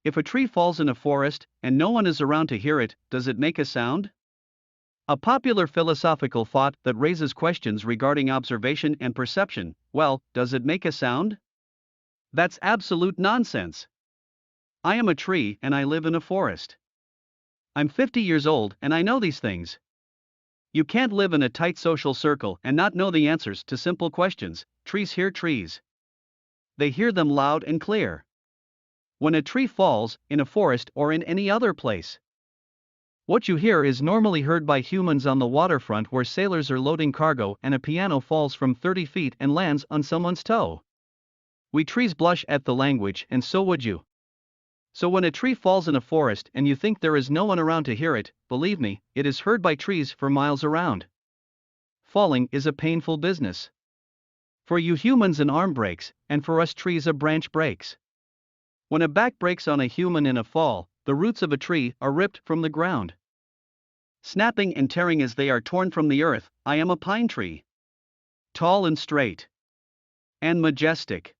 If a tree falls in a forest, and no one is around to hear it, does it make a sound? A popular philosophical thought that raises questions regarding observation and perception. Well, does it make a sound? That's absolute nonsense. I am a tree and I live in a forest. I'm 50 years old and I know these things. You can't live in a tight social circle and not know the answers to simple questions. Trees hear trees. They hear them loud and clear. When a tree falls, in a forest or in any other place, what you hear is normally heard by humans on the waterfront where sailors are loading cargo and a piano falls from 30 feet and lands on someone's toe. We trees blush at the language, and so would you. So when a tree falls in a forest and you think there is no one around to hear it, believe me, it is heard by trees for miles around. Falling is a painful business. For you humans an arm breaks, and for us trees a branch breaks. When a back breaks on a human in a fall, the roots of a tree are ripped from the ground, snapping and tearing as they are torn from the earth. I am a pine tree. Tall and straight. And majestic.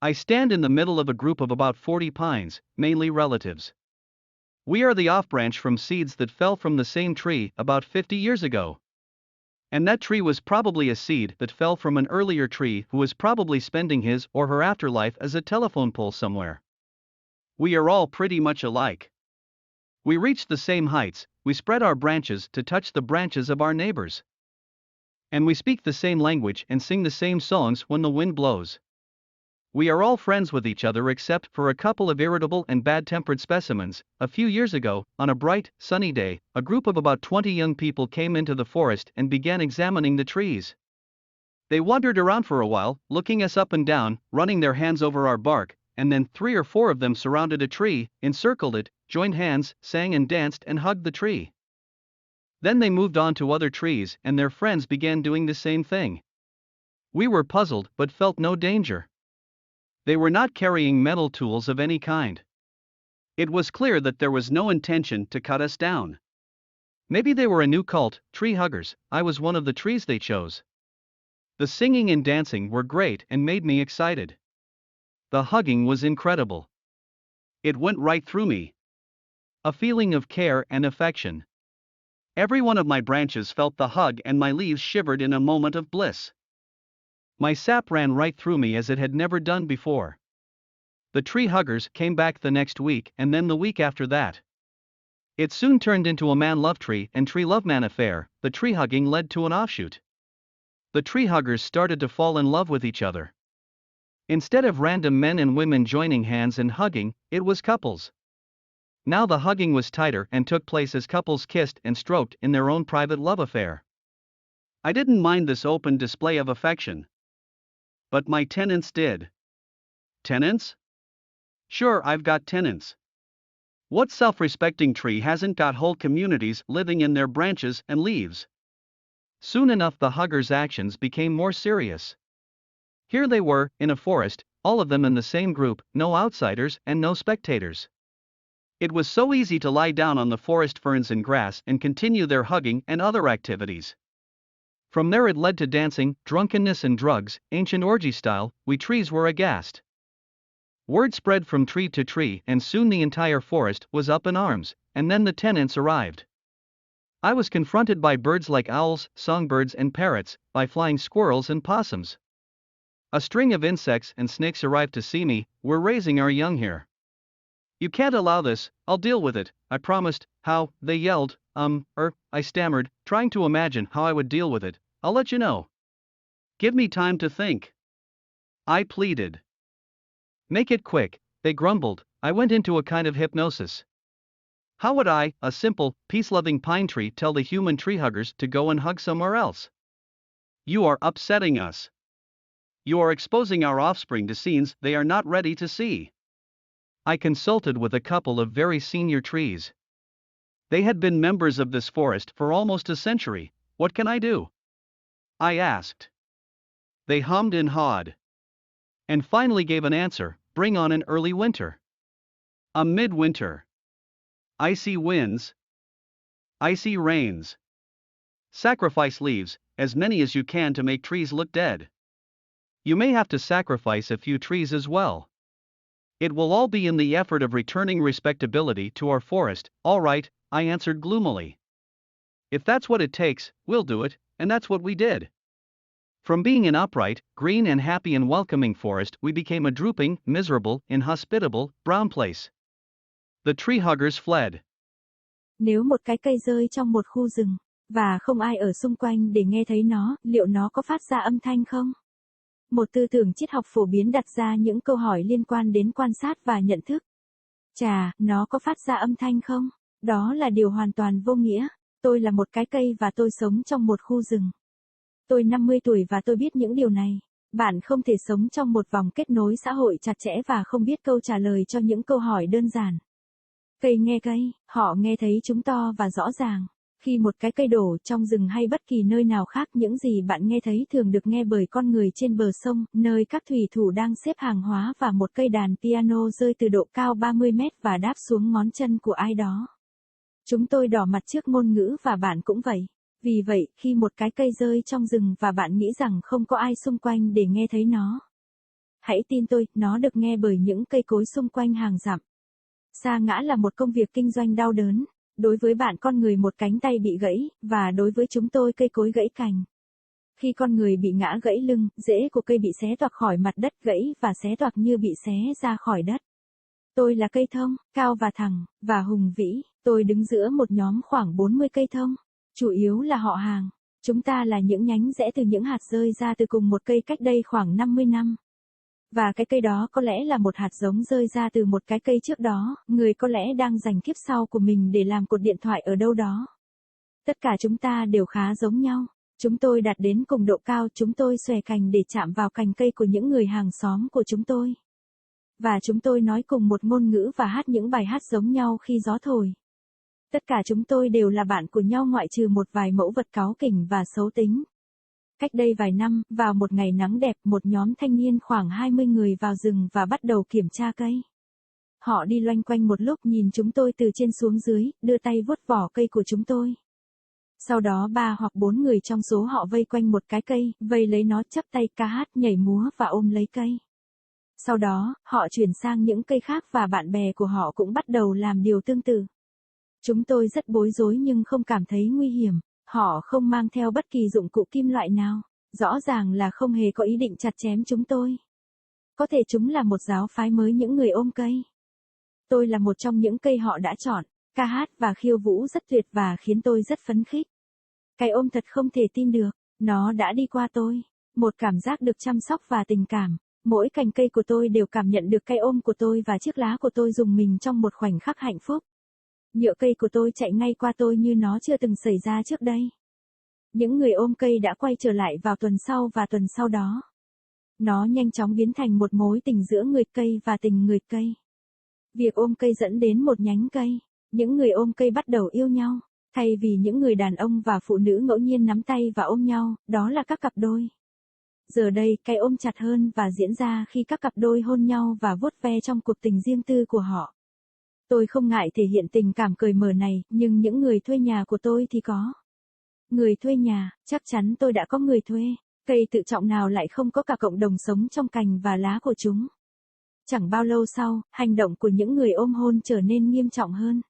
I stand in the middle of a group of about 40 pines, mainly relatives. We are the off-branch from seeds that fell from the same tree about 50 years ago. And that tree was probably a seed that fell from an earlier tree who was probably spending his or her afterlife as a telephone pole somewhere. We are all pretty much alike. We reach the same heights, we spread our branches to touch the branches of our neighbors. And we speak the same language and sing the same songs when the wind blows. We are all friends with each other except for a couple of irritable and bad-tempered specimens. A few years ago, on a bright, sunny day, a group of about 20 young people came into the forest and began examining the trees. They wandered around for a while, looking us up and down, running their hands over our bark, and then 3 or 4 of them surrounded a tree, encircled it, joined hands, sang and danced and hugged the tree. Then they moved on to other trees and their friends began doing the same thing. We were puzzled but felt no danger. They were not carrying metal tools of any kind. It was clear that there was no intention to cut us down. Maybe they were a new cult, tree huggers. I was one of the trees they chose. The singing and dancing were great and made me excited. The hugging was incredible. It went right through me. A feeling of care and affection. Every one of my branches felt the hug and my leaves shivered in a moment of bliss. My sap ran right through me as it had never done before. The tree huggers came back the next week and then the week after that. It soon turned into a man love tree and tree love man affair. The tree hugging led to an offshoot. The tree huggers started to fall in love with each other. Instead of random men and women joining hands and hugging, it was couples. Now the hugging was tighter and took place as couples kissed and stroked in their own private love affair. I didn't mind this open display of affection. But my tenants did. Tenants? Sure, I've got tenants. What self-respecting tree hasn't got whole communities living in their branches and leaves? Soon enough the huggers' actions became more serious. Here they were, in a forest, all of them in the same group, no outsiders and no spectators. It was so easy to lie down on the forest ferns and grass and continue their hugging and other activities. From there it led to dancing, drunkenness and drugs, ancient orgy style. We trees were aghast. Word spread from tree to tree and soon the entire forest was up in arms, and then the tenants arrived. I was confronted by birds like owls, songbirds and parrots, by flying squirrels and possums. A string of insects and snakes arrived to see me. We're raising our young here. You can't allow this. I'll deal with it, I promised. How? They yelled. I stammered, trying to imagine how I would deal with it. I'll let you know. Give me time to think. I pleaded. Make it quick, they grumbled. I went into a kind of hypnosis. How would I, a simple, peace-loving pine tree, tell the human tree huggers to go and hug somewhere else? You are upsetting us. You are exposing our offspring to scenes they are not ready to see. I consulted with a couple of very senior trees. They had been members of this forest for almost a century. What can I do? I asked. They hummed and hawed. And finally gave an answer: bring on an early winter. A midwinter. Icy winds. Icy rains. Sacrifice leaves, as many as you can to make trees look dead. You may have to sacrifice a few trees as well. It will all be in the effort of returning respectability to our forest. All right, I answered gloomily. If that's what it takes, we'll do it, and that's what we did. From being an upright, green and happy and welcoming forest, we became a drooping, miserable, inhospitable, brown place. The tree huggers fled. Nếu một cái cây rơi trong một khu rừng, và không ai ở xung quanh để nghe thấy nó, liệu nó có phát ra âm thanh không? Một tư tưởng triết học phổ biến đặt ra những câu hỏi liên quan đến quan sát và nhận thức. Chà, nó có phát ra âm thanh không? Đó là điều hoàn toàn vô nghĩa. Tôi là một cái cây và tôi sống trong một khu rừng. Tôi 50 tuổi và tôi biết những điều này. Bạn không thể sống trong một vòng kết nối xã hội chặt chẽ và không biết câu trả lời cho những câu hỏi đơn giản. Cây, họ nghe thấy chúng to và rõ ràng. Khi một cái cây đổ trong rừng hay bất kỳ nơi nào khác, những gì bạn nghe thấy thường được nghe bởi con người trên bờ sông, nơi các thủy thủ đang xếp hàng hóa và một cây đàn piano rơi từ độ cao 30 mét và đáp xuống ngón chân của ai đó. Chúng tôi đỏ mặt trước ngôn ngữ và bạn cũng vậy. Vì vậy, khi một cái cây rơi trong rừng và bạn nghĩ rằng không có ai xung quanh để nghe thấy nó, hãy tin tôi, nó được nghe bởi những cây cối xung quanh hàng dặm. Sa ngã là một công việc kinh doanh đau đớn. Đối với bạn con người một cánh tay bị gãy, và đối với chúng tôi cây cối gãy cành. Khi con người bị ngã gãy lưng, rễ của cây bị xé toạc khỏi mặt đất gãy và xé toạc như bị xé ra khỏi đất. Tôi là cây thông, cao và thẳng, và hùng vĩ. Tôi đứng giữa một nhóm khoảng 40 cây thông. Chủ yếu là họ hàng. Chúng ta là những nhánh rẽ từ những hạt rơi ra từ cùng một cây cách đây khoảng 50 năm. Và cái cây đó có lẽ là một hạt giống rơi ra từ một cái cây trước đó, người có lẽ đang dành kiếp sau của mình để làm cột điện thoại ở đâu đó. Tất cả chúng ta đều khá giống nhau. Chúng tôi đạt đến cùng độ cao, chúng tôi xòe cành để chạm vào cành cây của những người hàng xóm của chúng tôi. Và chúng tôi nói cùng một ngôn ngữ và hát những bài hát giống nhau khi gió thổi. Tất cả chúng tôi đều là bạn của nhau ngoại trừ một vài mẫu vật cáu kỉnh và xấu tính. Cách đây vài năm, vào một ngày nắng đẹp, một nhóm thanh niên khoảng 20 người vào rừng và bắt đầu kiểm tra cây. Họ đi loanh quanh một lúc nhìn chúng tôi từ trên xuống dưới, đưa tay vuốt vỏ cây của chúng tôi. Sau đó 3 hoặc 4 người trong số họ vây quanh một cái cây, vây lấy nó, chắp tay ca hát, nhảy múa và ôm lấy cây. Sau đó, họ chuyển sang những cây khác và bạn bè của họ cũng bắt đầu làm điều tương tự. Chúng tôi rất bối rối nhưng không cảm thấy nguy hiểm. Họ không mang theo bất kỳ dụng cụ kim loại nào. Rõ ràng là không hề có ý định chặt chém chúng tôi. Có thể chúng là một giáo phái mới những người ôm cây. Tôi là một trong những cây họ đã chọn. Ca hát và khiêu vũ rất tuyệt và khiến tôi rất phấn khích. Cái ôm thật không thể tin được. Nó đã đi qua tôi. Một cảm giác được chăm sóc và tình cảm. Mỗi cành cây của tôi đều cảm nhận được cái ôm của tôi và chiếc lá của tôi rùng mình trong một khoảnh khắc hạnh phúc. Nhựa cây của tôi chạy ngay qua tôi như nó chưa từng xảy ra trước đây. Những người ôm cây đã quay trở lại vào tuần sau và tuần sau đó. Nó nhanh chóng biến thành một mối tình giữa người cây và tình người cây. Việc ôm cây dẫn đến một nhánh cây. Những người ôm cây bắt đầu yêu nhau. Thay vì những người đàn ông và phụ nữ ngẫu nhiên nắm tay và ôm nhau, đó là các cặp đôi. Giờ đây, cái ôm chặt hơn và diễn ra khi các cặp đôi hôn nhau và vuốt ve trong cuộc tình riêng tư của họ. Tôi không ngại thể hiện tình cảm cởi mở này, nhưng những người thuê nhà của tôi thì có. Người thuê nhà, chắc chắn tôi đã có người thuê. Cây tự trọng nào lại không có cả cộng đồng sống trong cành và lá của chúng. Chẳng bao lâu sau, hành động của những người ôm hôn trở nên nghiêm trọng hơn.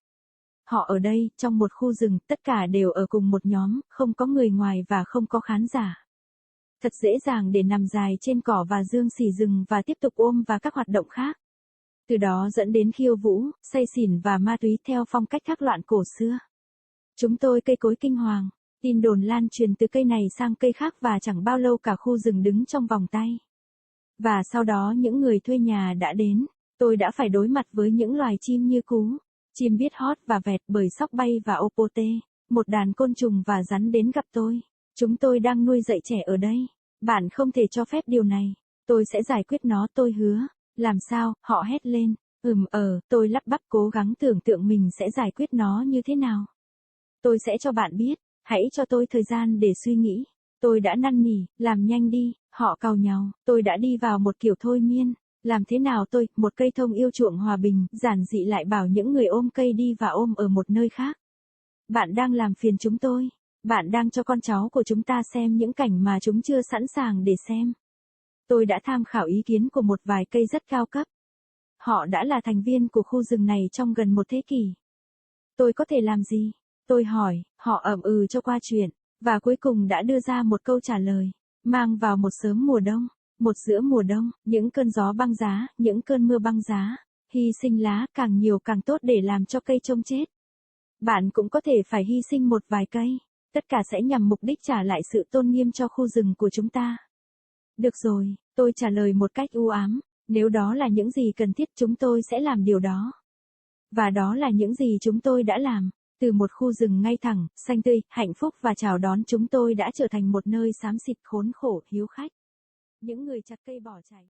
Họ ở đây, trong một khu rừng, tất cả đều ở cùng một nhóm, không có người ngoài và không có khán giả. Thật dễ dàng để nằm dài trên cỏ và dương xỉ rừng và tiếp tục ôm và các hoạt động khác. Từ đó dẫn đến khiêu vũ, say xỉn và ma túy theo phong cách thác loạn cổ xưa. Chúng tôi cây cối kinh hoàng, tin đồn lan truyền từ cây này sang cây khác và chẳng bao lâu cả khu rừng đứng trong vòng tay. Và sau đó những người thuê nhà đã đến, tôi đã phải đối mặt với những loài chim như cú, chim biết hót và vẹt, bời sóc bay và opote, một đàn côn trùng và rắn đến gặp tôi. Chúng tôi đang nuôi dạy trẻ ở đây. Bạn không thể cho phép điều này. Tôi sẽ giải quyết nó, tôi hứa. Làm sao, họ hét lên. Tôi lắp bắp cố gắng tưởng tượng mình sẽ giải quyết nó như thế nào. Tôi sẽ cho bạn biết, hãy cho tôi thời gian để suy nghĩ. Tôi đã năn nỉ, làm nhanh đi, họ càu nhàu, tôi đã đi vào một kiểu thôi miên. Làm thế nào tôi, một cây thông yêu chuộng hòa bình, giản dị lại bảo những người ôm cây đi và ôm ở một nơi khác. Bạn đang làm phiền chúng tôi. Bạn đang cho con cháu của chúng ta xem những cảnh mà chúng chưa sẵn sàng để xem. Tôi đã tham khảo ý kiến của một vài cây rất cao cấp. Họ đã là thành viên của khu rừng này trong gần một thế kỷ. Tôi có thể làm gì? Tôi hỏi, họ ậm ừ cho qua chuyện, và cuối cùng đã đưa ra một câu trả lời, mang vào một sớm mùa đông, một giữa mùa đông, những cơn gió băng giá, những cơn mưa băng giá, hy sinh lá càng nhiều càng tốt để làm cho cây trông chết. Bạn cũng có thể phải hy sinh một vài cây, tất cả sẽ nhằm mục đích trả lại sự tôn nghiêm cho khu rừng của chúng ta. Được rồi, tôi trả lời một cách u ám, nếu đó là những gì cần thiết chúng tôi sẽ làm điều đó. Và đó là những gì chúng tôi đã làm. Từ một khu rừng ngay thẳng, xanh tươi, hạnh phúc và chào đón chúng tôi đã trở thành một nơi xám xịt khốn khổ, hiếu khách. Những người chặt cây bỏ chạy.